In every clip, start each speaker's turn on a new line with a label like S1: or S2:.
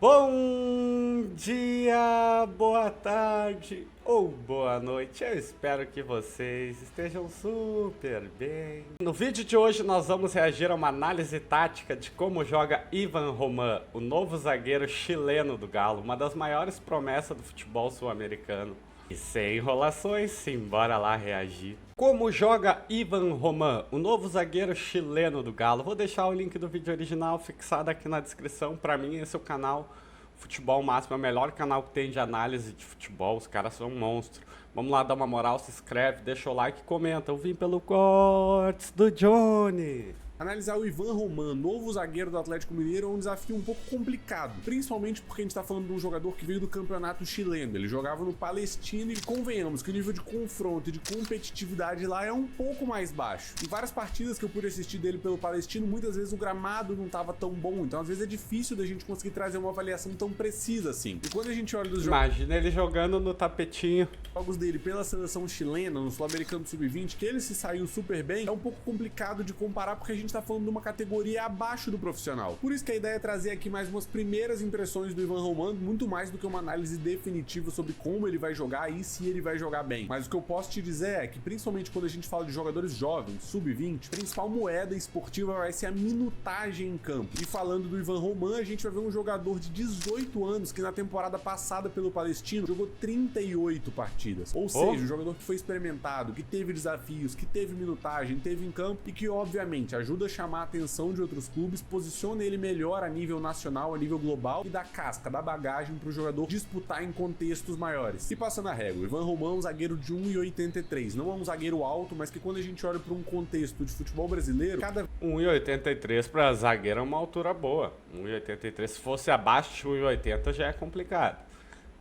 S1: Bom dia, boa tarde ou boa noite. Eu espero que vocês estejam super bem. No vídeo de hoje nós vamos reagir a uma análise tática de como joga Ivan Román, o novo zagueiro chileno do Galo, uma das maiores promessas do futebol sul-americano. E sem enrolações, simbora lá reagir. Como joga Ivan Román, o novo zagueiro chileno do Galo? Vou deixar o link do vídeo original fixado aqui na descrição. Pra mim, esse é o canal Futebol Máximo, é o melhor canal que tem de análise de futebol. Os caras são um monstro. Vamos lá dar uma moral, se inscreve, deixa o like e comenta. Eu vim pelo cortes do Johnny.
S2: Analisar o Ivan Román, novo zagueiro do Atlético Mineiro, é um desafio um pouco complicado, principalmente porque a gente está falando de um jogador que veio do campeonato chileno. Ele jogava no Palestino e convenhamos que o nível de confronto e de competitividade lá é um pouco mais baixo. Em várias partidas que eu pude assistir dele pelo Palestino, muitas vezes o gramado não estava tão bom, então às vezes é difícil da gente conseguir trazer uma avaliação tão precisa assim. E quando a gente olha dos
S1: Imagina ele jogando no tapetinho.
S2: Jogos dele pela seleção chilena, no Sul-Americano Sub-20, que ele se saiu super bem, é um pouco complicado de comparar porque a gente tá falando de uma categoria abaixo do profissional. Por isso que a ideia é trazer aqui mais umas primeiras impressões do Ivan Román, muito mais do que uma análise definitiva sobre como ele vai jogar e se ele vai jogar bem. Mas o que eu posso te dizer é que, principalmente quando a gente fala de jogadores jovens, Sub-20, a principal moeda esportiva vai ser a minutagem em campo. E falando do Ivan Román, a gente vai ver um jogador de 18 anos que na temporada passada pelo Palestino jogou 38 partidas. Ou seja, um jogador que foi experimentado, que teve desafios, que teve minutagem, teve em campo e que obviamente ajuda a chamar a atenção de outros clubes, posiciona ele melhor a nível nacional, a nível global e dá casca, dá bagagem para o jogador disputar em contextos maiores. E passando a régua, o Ivan Román é um zagueiro de 1,83, não é um zagueiro alto, mas que quando a gente olha para um contexto de futebol brasileiro,
S1: 1,83 para zagueiro é uma altura boa. 1,83, se fosse abaixo de 1,80 já é complicado.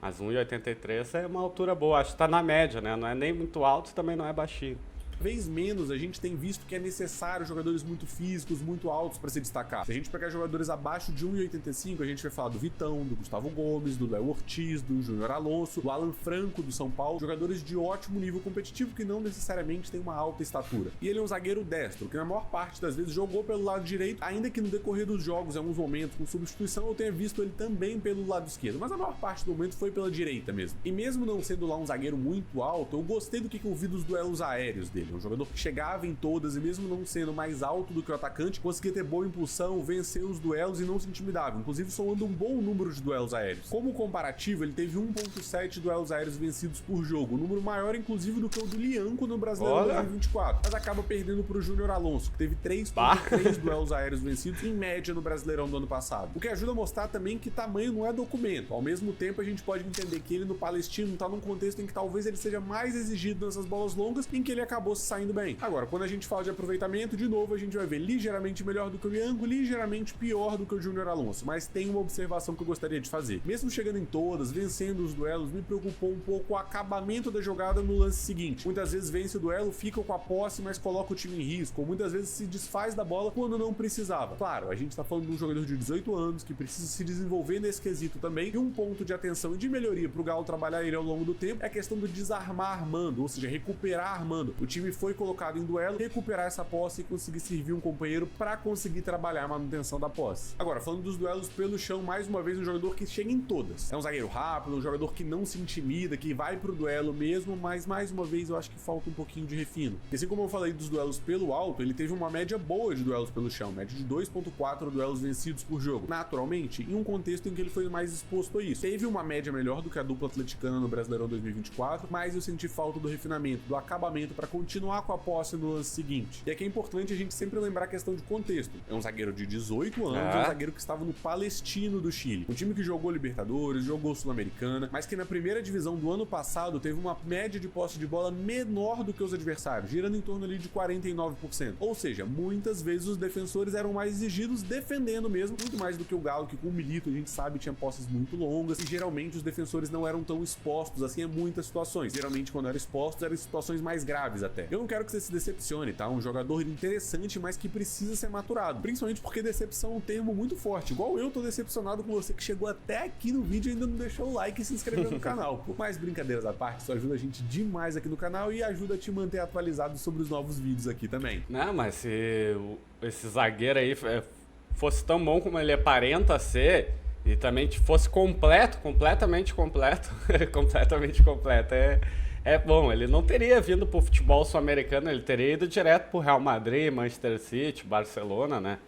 S1: Mas 1,83 é uma altura boa, acho que tá na média, né? Não é nem muito alto, também não é baixinho.
S2: Vez menos a gente tem visto que é necessário jogadores muito físicos, muito altos para se destacar. Se a gente pegar jogadores abaixo de 1,85, a gente vai falar do Vitão, do Gustavo Gomes, do Léo Ortiz, do Júnior Alonso, do Alan Franco do São Paulo, jogadores de ótimo nível competitivo que não necessariamente têm uma alta estatura. E ele é um zagueiro destro, que na maior parte das vezes jogou pelo lado direito, ainda que no decorrer dos jogos, em alguns momentos com substituição, eu tenha visto ele também pelo lado esquerdo, mas a maior parte do momento foi pela direita mesmo. E mesmo não sendo lá um zagueiro muito alto, eu gostei do que eu vi dos duelos aéreos dele. Um jogador que chegava em todas e mesmo não sendo mais alto do que o atacante, conseguia ter boa impulsão, vencer os duelos e não se intimidava, inclusive somando um bom número de duelos aéreos. Como comparativo, ele teve 1,7 duelos aéreos vencidos por jogo, um número maior inclusive do que o do Lianco no Brasileirão 2024, mas acaba perdendo para o Júnior Alonso, que teve 3,3 duelos aéreos vencidos em média no Brasileirão do ano passado. O que ajuda a mostrar também que tamanho não é documento. Ao mesmo tempo, a gente pode entender que ele no Palestino está num contexto em que talvez ele seja mais exigido nessas bolas longas, em que ele acabou se saindo bem. Agora, quando a gente fala de aproveitamento, de novo, a gente vai ver ligeiramente melhor do que o Lianco, ligeiramente pior do que o Júnior Alonso, mas tem uma observação que eu gostaria de fazer. Mesmo chegando em todas, vencendo os duelos, me preocupou um pouco o acabamento da jogada no lance seguinte. Muitas vezes vence o duelo, fica com a posse, mas coloca o time em risco, ou muitas vezes se desfaz da bola quando não precisava. Claro, a gente tá falando de um jogador de 18 anos, que precisa se desenvolver nesse quesito também, e um ponto de atenção e de melhoria pro Galo trabalhar ele ao longo do tempo é a questão do desarmar armando, ou seja, recuperar armando. O time foi colocado em duelo, recuperar essa posse e conseguir servir um companheiro para conseguir trabalhar a manutenção da posse. Agora, falando dos duelos pelo chão, mais uma vez um jogador que chega em todas. É um zagueiro rápido, um jogador que não se intimida, que vai pro duelo mesmo, mas mais uma vez eu acho que falta um pouquinho de refino. E assim como eu falei dos duelos pelo alto, ele teve uma média boa de duelos pelo chão, média de 2,4 duelos vencidos por jogo. Naturalmente, em um contexto em que ele foi mais exposto a isso. Teve uma média melhor do que a dupla atleticana no Brasileirão 2024, mas eu senti falta do refinamento, do acabamento para continuar com a posse no lance seguinte. E aqui é importante a gente sempre lembrar a questão de contexto. É um zagueiro de 18 anos, é um zagueiro que estava no Palestino do Chile. Um time que jogou Libertadores, jogou Sul-Americana, mas que na primeira divisão do ano passado teve uma média de posse de bola menor do que os adversários, girando em torno ali de 49%. Ou seja, muitas vezes os defensores eram mais exigidos defendendo mesmo, muito mais do que o Galo, que com o Milito a gente sabe tinha posses muito longas e geralmente os defensores não eram tão expostos assim a muitas situações. Geralmente quando eram expostos eram situações mais graves até. Eu não quero que você se decepcione, tá? Um jogador interessante, mas que precisa ser maturado. Principalmente porque decepção é um termo muito forte. Igual eu tô decepcionado com você que chegou até aqui no vídeo e ainda não deixou o like e se inscreveu no canal, pô. Mas brincadeiras à parte, isso ajuda a gente demais aqui no canal e ajuda a te manter atualizado sobre os novos vídeos aqui também.
S1: Não, mas se esse zagueiro aí fosse tão bom como ele aparenta ser, E também fosse completamente completo, completamente completo. É bom, ele não teria vindo pro futebol sul-americano, ele teria ido direto pro Real Madrid, Manchester City, Barcelona, né?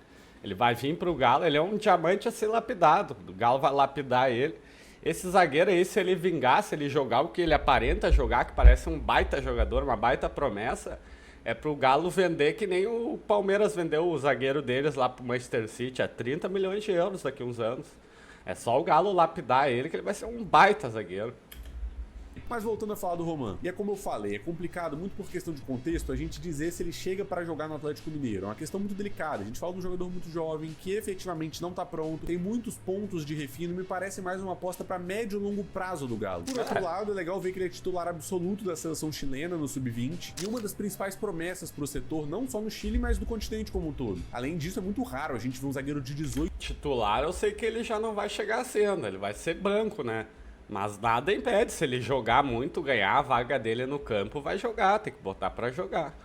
S1: Ele vai vir pro Galo, ele é um diamante a ser lapidado, o Galo vai lapidar ele. Esse zagueiro aí, se ele vingar, se ele jogar o que ele aparenta jogar, que parece um baita jogador, uma baita promessa, é pro Galo vender que nem o Palmeiras vendeu o zagueiro deles lá pro Manchester City, a 30 milhões de euros daqui a uns anos. É só o Galo lapidar ele que ele vai ser um baita zagueiro.
S2: Mas voltando a falar do Roman, e é como eu falei, é complicado muito por questão de contexto a gente dizer se ele chega para jogar no Atlético Mineiro. É uma questão muito delicada. A gente fala de um jogador muito jovem, que efetivamente não tá pronto, tem muitos pontos de refino, me parece mais uma aposta para médio e longo prazo do Galo. Por outro lado, é legal ver que ele é titular absoluto da seleção chilena no Sub-20 e uma das principais promessas pro setor, não só no Chile, mas do continente como um todo. Além disso, é muito raro a gente ver um zagueiro de 18.
S1: Titular, eu sei que ele já não vai chegar sendo, ele vai ser banco, né? Mas nada impede, se ele jogar muito, ganhar a vaga dele no campo, vai jogar, tem que botar pra jogar.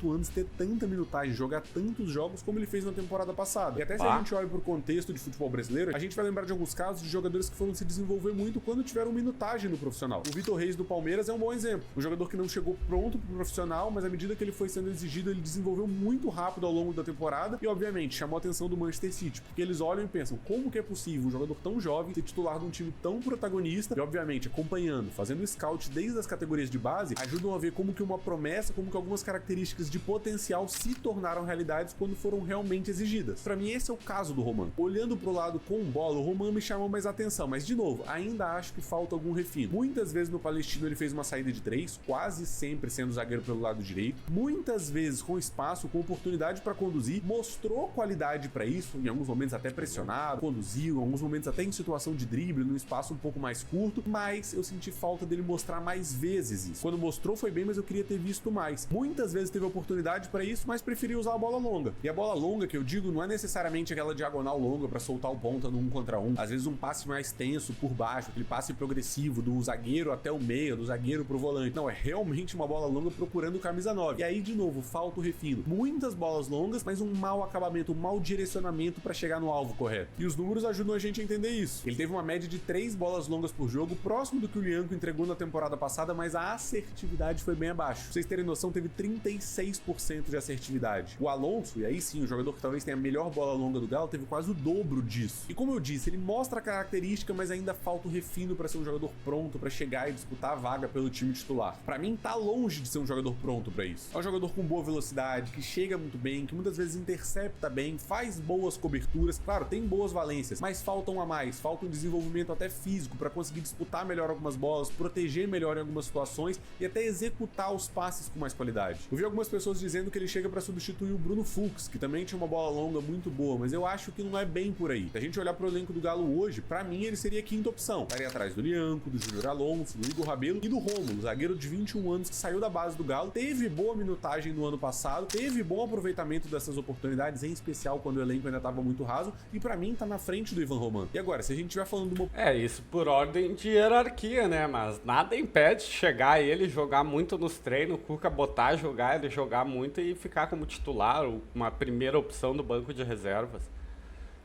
S2: Anos ter tanta minutagem, jogar tantos jogos como ele fez na temporada passada. E até se a gente olha pro contexto de futebol brasileiro, a gente vai lembrar de alguns casos de jogadores que foram se desenvolver muito quando tiveram minutagem no profissional. O Vitor Reis do Palmeiras é um bom exemplo. Um jogador que não chegou pronto pro profissional, mas à medida que ele foi sendo exigido, ele desenvolveu muito rápido ao longo da temporada e, obviamente, chamou a atenção do Manchester City, porque eles olham e pensam, como que é possível um jogador tão jovem ser titular de um time tão protagonista e, obviamente, acompanhando, fazendo scout desde as categorias de base, ajudam a ver como que uma promessa, como que algumas características de potencial se tornaram realidades quando foram realmente exigidas. Pra mim, esse é o caso do Roman. Olhando pro lado com bola, o Roman me chamou mais atenção, mas de novo, ainda acho que falta algum refino. Muitas vezes no Palestino ele fez uma saída de 3, quase sempre sendo zagueiro pelo lado direito, muitas vezes com espaço, com oportunidade para conduzir, mostrou qualidade para isso, em alguns momentos até pressionado, conduziu, em alguns momentos até em situação de drible, num espaço um pouco mais curto, mas eu senti falta dele mostrar mais vezes isso. Quando mostrou foi bem, mas eu queria ter visto mais. Muitas vezes teve oportunidade para isso, mas preferi usar a bola longa. E a bola longa que eu digo não é necessariamente aquela diagonal longa para soltar o ponta no 1 contra 1. Às vezes um passe mais tenso por baixo, aquele passe progressivo do zagueiro até o meio, do zagueiro pro volante. Não, é realmente uma bola longa procurando camisa 9. E aí, de novo, falta o refino. Muitas bolas longas, mas um mau acabamento, um mau direcionamento para chegar no alvo correto. E os números ajudam a gente a entender isso. Ele teve uma média de 3 bolas longas por jogo, próximo do que o Lianco entregou na temporada passada, mas a assertividade foi bem abaixo. Pra vocês terem noção, teve 36% de assertividade. O Alonso, e aí sim, o jogador que talvez tenha a melhor bola longa do Galo, teve quase o dobro disso. E como eu disse, ele mostra a característica, mas ainda falta o refino para ser um jogador pronto para chegar e disputar a vaga pelo time titular. Para mim, tá longe de ser um jogador pronto para isso. É um jogador com boa velocidade, que chega muito bem, que muitas vezes intercepta bem, faz boas coberturas. Claro, tem boas valências, mas faltam a mais. Falta um desenvolvimento até físico para conseguir disputar melhor algumas bolas, proteger melhor em algumas situações e até executar os passes com mais qualidade. Eu vi algumas pessoas dizendo que ele chega para substituir o Bruno Fux, que também tinha uma bola longa muito boa, mas eu acho que não é bem por aí. Se a gente olhar pro elenco do Galo hoje, para mim ele seria a quinta opção. Estaria atrás do Lianco, do Júnior Alonso, do Igor Rabelo e do Rômulo, zagueiro de 21 anos que saiu da base do Galo, teve boa minutagem no ano passado, teve bom aproveitamento dessas oportunidades, em especial quando o elenco ainda estava muito raso, e para mim tá na frente do Ivan Roman. E agora, se a gente estiver falando de uma...
S1: É, isso por ordem de hierarquia, né? Mas nada impede de chegar ele, jogar muito nos treinos, o Cuca botar, jogar, ele jogar muito e ficar como titular, uma primeira opção do banco de reservas.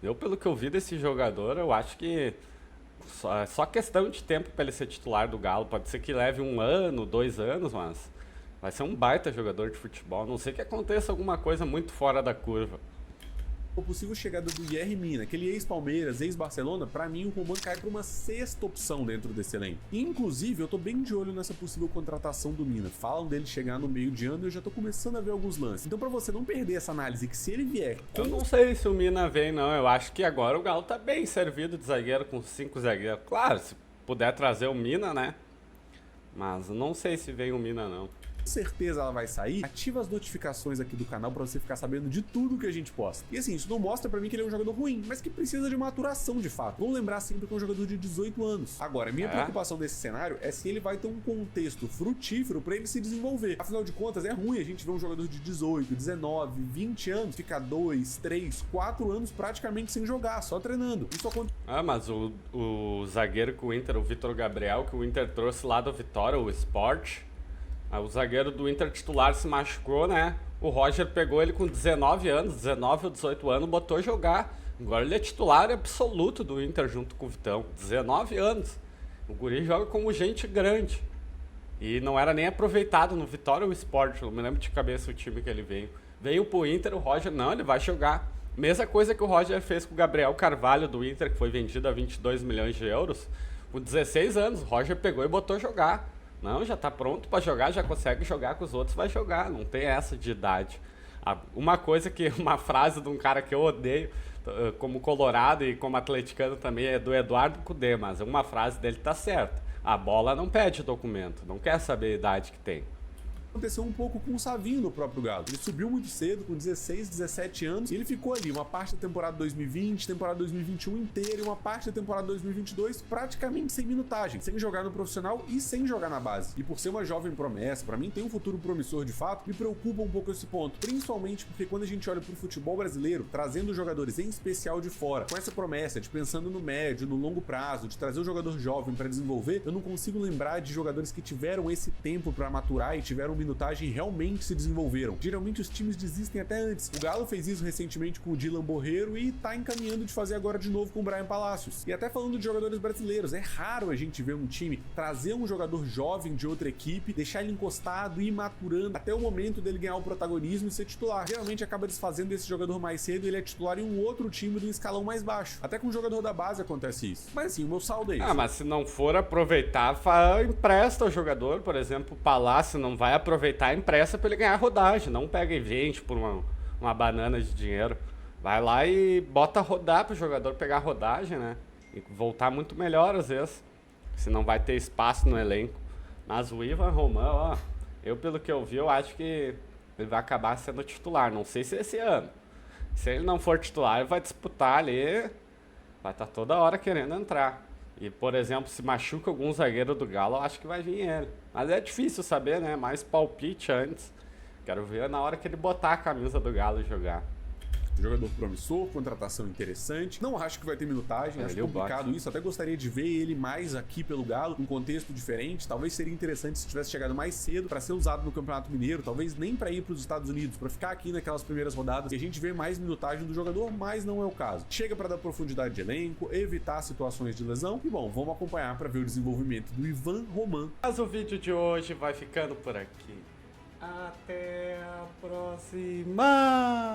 S1: Eu, pelo que eu vi desse jogador, eu acho que só questão de tempo para ele ser titular do Galo. Pode ser que leve 1 ano, 2 anos, mas vai ser um baita jogador de futebol. Não sei que aconteça alguma coisa muito fora da curva.
S2: A possível chegada do Yerry Mina, aquele ex-Palmeiras, ex-Barcelona, pra mim o Roman cai pra uma 6ª opção dentro desse elenco. E, inclusive, eu tô bem de olho nessa possível contratação do Mina. Falam dele chegar no meio de ano e eu já tô começando a ver alguns lances. Então, pra você não perder essa análise, que se ele vier...
S1: Eu não sei se o Mina vem, não. Eu acho que agora o Galo tá bem servido de zagueiro, com 5 zagueiros. Claro, se puder trazer o Mina, né? Mas não sei se vem o Mina, não.
S2: Com certeza ela vai sair. Ativa as notificações aqui do canal pra você ficar sabendo de tudo que a gente posta. E assim, isso não mostra pra mim que ele é um jogador ruim, mas que precisa de maturação de fato. Vamos lembrar sempre que é um jogador de 18 anos. Agora, minha preocupação desse cenário é se ele vai ter um contexto frutífero pra ele se desenvolver. Afinal de contas, é ruim a gente ver um jogador de 18, 19, 20 anos ficar 2, 3, 4 anos praticamente sem jogar, só treinando. Isso acontece.
S1: Mas o zagueiro que o Inter, o Vitor Gabriel, que o Inter trouxe lá do Vitória, o Sport, o zagueiro do Inter titular se machucou, né? O Roger pegou ele com 19 anos, 19 ou 18 anos, botou jogar. Agora ele é titular absoluto do Inter junto com o Vitão. 19 anos. O guri joga como gente grande. E não era nem aproveitado no Vitória ou Sport. Eu me lembro de cabeça o time que ele veio. Veio pro Inter, o Roger, não, ele vai jogar. Mesma coisa que o Roger fez com o Gabriel Carvalho do Inter, que foi vendido a 22 milhões de euros. Com 16 anos, o Roger pegou e botou jogar. Não, já tá pronto pra jogar, já consegue jogar com os outros, vai jogar. Não tem essa de idade. Uma frase de um cara que eu odeio, como colorado e como atleticano também, é do Eduardo Cudê, mas uma frase dele tá certa. A bola não pede documento, não quer saber a idade que tem.
S2: Aconteceu um pouco com o Savinho no próprio Galo. Ele subiu muito cedo, com 16, 17 anos, e ele ficou ali uma parte da temporada 2020, temporada 2021 inteira e uma parte da temporada 2022 praticamente sem minutagem, sem jogar no profissional e sem jogar na base. E por ser uma jovem promessa, pra mim tem um futuro promissor de fato, me preocupa um pouco esse ponto, principalmente porque quando a gente olha pro futebol brasileiro, trazendo jogadores em especial de fora, com essa promessa de pensando no médio, no longo prazo, de trazer o jogador jovem pra desenvolver, eu não consigo lembrar de jogadores que tiveram esse tempo pra maturar e tiveram minutagem e realmente se desenvolveram. Geralmente os times desistem até antes. O Galo fez isso recentemente com o Dylan Borreiro e tá encaminhando de fazer agora de novo com o Brian Palacios. E até falando de jogadores brasileiros, é raro a gente ver um time trazer um jogador jovem de outra equipe, deixar ele encostado e ir maturando até o momento dele ganhar o protagonismo e ser titular. Geralmente acaba desfazendo esse jogador mais cedo e ele é titular em um outro time do escalão mais baixo. Até com o jogador da base acontece isso. Mas assim, o meu saldo é esse.
S1: Mas se não for aproveitar, empresta o jogador, por exemplo, o Palácio não vai aproveitar, empresta pra ele ganhar rodagem, não pega e vende por uma banana de dinheiro. Vai lá e bota rodar pro jogador pegar rodagem, né? E voltar muito melhor às vezes, se não vai ter espaço no elenco. Mas o Ivan Romão, ó, eu pelo que eu vi, eu acho que ele vai acabar sendo titular, não sei se esse ano. Se ele não for titular, ele vai disputar ali, vai estar toda hora querendo entrar. E, por exemplo, se machuca algum zagueiro do Galo, eu acho que vai vir ele. Mas é difícil saber, né? Mais palpite antes. Quero ver na hora que ele botar a camisa do Galo e jogar.
S2: Jogador promissor, contratação interessante. Não acho que vai ter minutagem, acho complicado isso. Até gostaria de ver ele mais aqui pelo Galo, num contexto diferente. Talvez seria interessante se tivesse chegado mais cedo para ser usado no Campeonato Mineiro, talvez nem para ir para os Estados Unidos, para ficar aqui naquelas primeiras rodadas e a gente vê mais minutagem do jogador, mas não é o caso. Chega para dar profundidade de elenco, evitar situações de lesão e, bom, vamos acompanhar para ver o desenvolvimento do Ivan Romão.
S1: Mas o vídeo de hoje vai ficando por aqui. Até a próxima!